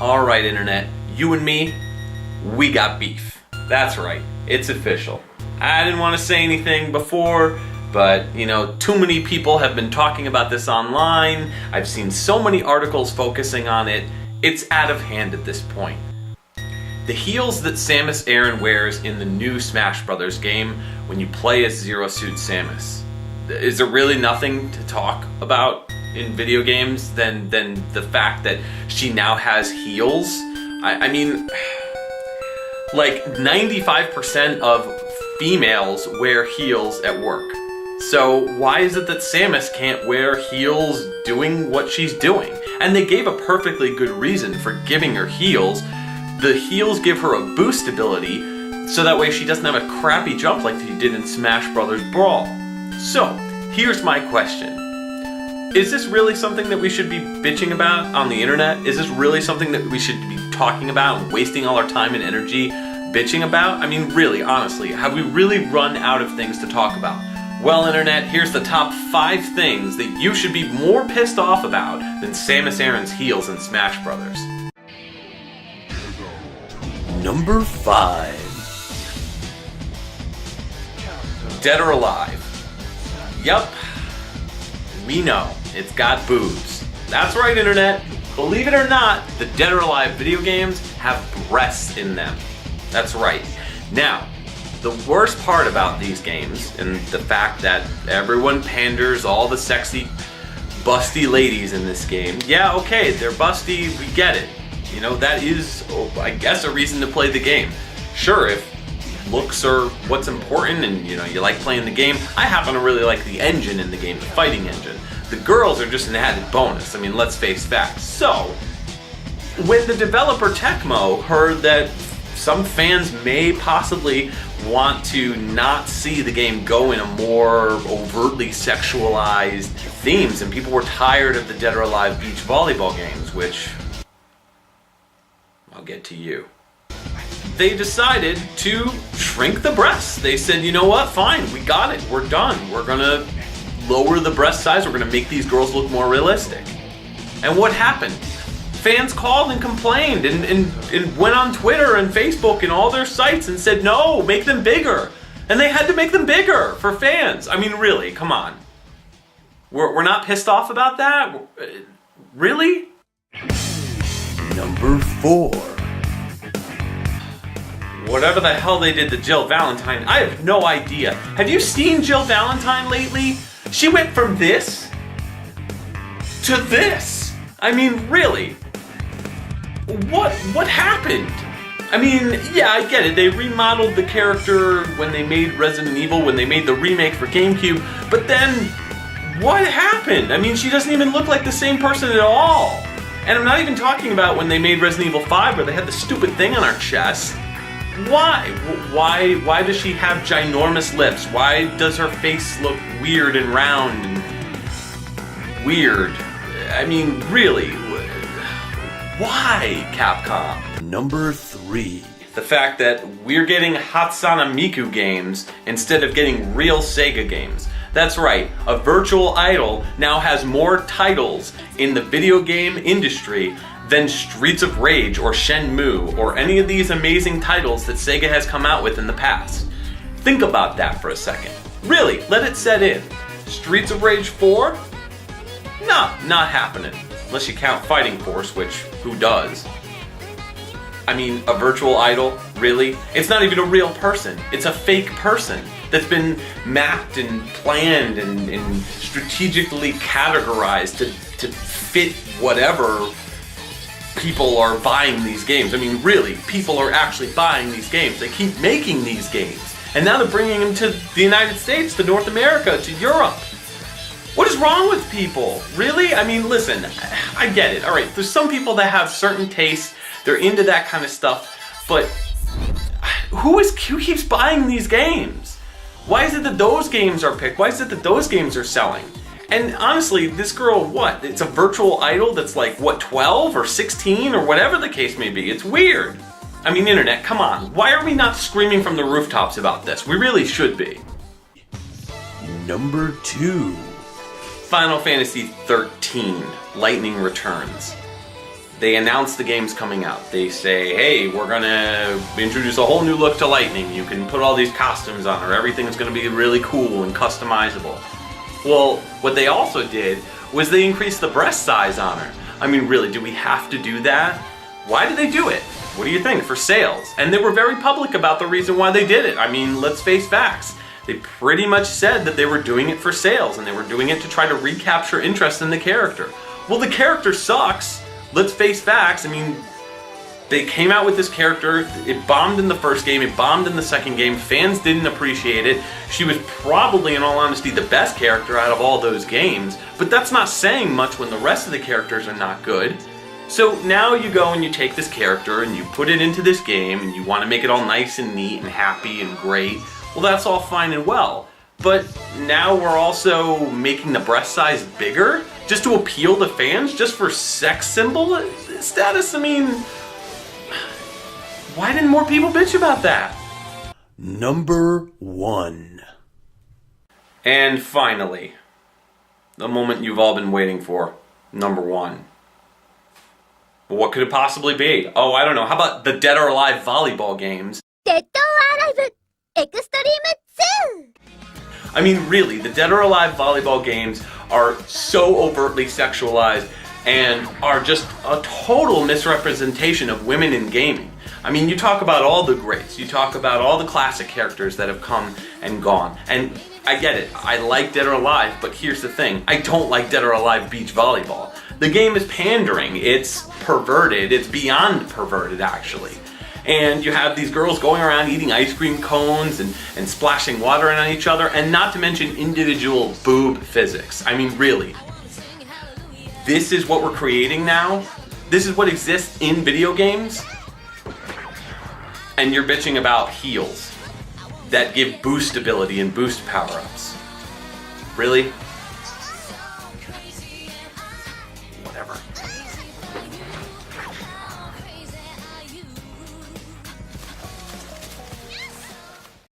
Alright, Internet, you and me, we got beef. That's right, it's official. I didn't want to say anything before, but too many people have been talking about this online. I've seen so many articles focusing on it. It's out of hand at this point. The heels that Samus Aran wears in the new Smash Bros. Game when you play as Zero Suit Samus. Is there really nothing to talk about in video games than the fact that she now has heels? I mean, like 95% of females wear heels at work. So why is it that Samus can't wear heels doing what she's doing? And they gave a perfectly good reason for giving her heels. The heels give her a boost ability, so that way she doesn't have a crappy jump like she did in Smash Bros. Brawl. So, here's my question. Is this really something that we should be bitching about on the internet? Is this really something that we should be talking about and wasting all our time and energy bitching about? I mean, really, honestly, have we really run out of things to talk about? Well, Internet, here's the top 5 things that you should be more pissed off about than Samus Aran's heels in Smash Bros. Number 5. Dead or Alive. Yup, we know, it's got boobs. That's right, Internet. Believe it or not, the Dead or Alive video games have breasts in them. That's right. Now, the worst part about these games, and the fact that everyone panders all the sexy, busty ladies in this game. Yeah, okay, they're busty, we get it. That is, I guess, a reason to play the game. Sure, if looks are what's important and you like playing the game. I happen to really like the engine in the game, the fighting engine. The girls are just an added bonus. I mean, let's face facts. So, when the developer Tecmo heard that some fans may possibly want to not see the game go in a more overtly sexualized themes, and people were tired of the Dead or Alive beach volleyball games, which I'll get to you. They decided to shrink the breasts. They said, you know what, fine, we got it, we're done. We're gonna lower the breast size, we're gonna make these girls look more realistic. And what happened? Fans called and complained and went on Twitter and Facebook and all their sites and said, no, make them bigger. And they had to make them bigger for fans. I mean, really, come on. We're not pissed off about that? Really? Number 4. Whatever the hell they did to Jill Valentine, I have no idea. Have you seen Jill Valentine lately? She went from this to this. I mean, really? What happened? I mean, yeah, I get it. They remodeled the character when they made Resident Evil, when they made the remake for GameCube, but then what happened? I mean, she doesn't even look like the same person at all. And I'm not even talking about when they made Resident Evil 5 where they had the stupid thing on her chest. Why? Why does she have ginormous lips? Why does her face look weird and round and weird? I mean, really? Why, Capcom? Number 3. The fact that we're getting Hatsune Miku games instead of getting real Sega games. That's right, a virtual idol now has more titles in the video game industry than Streets of Rage or Shenmue or any of these amazing titles that Sega has come out with in the past. Think about that for a second. Really, let it set in. Streets of Rage 4? Nah, not happening. Unless you count Fighting Force, which who does? I mean, a virtual idol? Really? It's not even a real person. It's a fake person that's been mapped and planned and strategically categorized to fit whatever people are buying these games. I mean, really, people are actually buying these games. They keep making these games. And now they're bringing them to the United States, to North America, to Europe. What is wrong with people? Really? I mean, listen, I get it. All right, there's some people that have certain tastes. They're into that kind of stuff. But who keeps buying these games? Why is it that those games are picked? Why is it that those games are selling? And honestly, this girl, what? It's a virtual idol that's like, what, 12 or 16 or whatever the case may be. It's weird. I mean, Internet, come on. Why are we not screaming from the rooftops about this? We really should be. Number 2. Final Fantasy XIII, Lightning Returns. They announce the game's coming out. They say, hey, we're gonna introduce a whole new look to Lightning. You can put all these costumes on her. Everything's gonna be really cool and customizable. Well, what they also did was they increased the breast size on her. I mean, really, do we have to do that? Why did they do it? What do you think? For sales. And they were very public about the reason why they did it. I mean, let's face facts. They pretty much said that they were doing it for sales and they were doing it to try to recapture interest in the character. Well, the character sucks. Let's face facts. I mean, they came out with this character, it bombed in the first game, it bombed in the second game, fans didn't appreciate it. She was probably, in all honesty, the best character out of all those games, but that's not saying much when the rest of the characters are not good. So now you go and you take this character and you put it into this game and you want to make it all nice and neat and happy and great. Well, that's all fine and well, but now we're also making the breast size bigger just to appeal to fans, just for sex symbol status? I mean, why didn't more people bitch about that? Number 1. And finally, the moment you've all been waiting for. Number 1. What could it possibly be? Oh, I don't know. How about the Dead or Alive volleyball games? Dead or Alive Extreme 2! I mean, really, the Dead or Alive volleyball games are so overtly sexualized and are just a total misrepresentation of women in gaming. I mean, you talk about all the greats, you talk about all the classic characters that have come and gone, and I get it, I like Dead or Alive, but here's the thing, I don't like Dead or Alive beach volleyball. The game is pandering, it's perverted, it's beyond perverted actually. And you have these girls going around eating ice cream cones and splashing water on each other, and not to mention individual boob physics. I mean, really. This is what we're creating now? This is what exists in video games? And you're bitching about heals that give boost ability and boost power-ups. Really?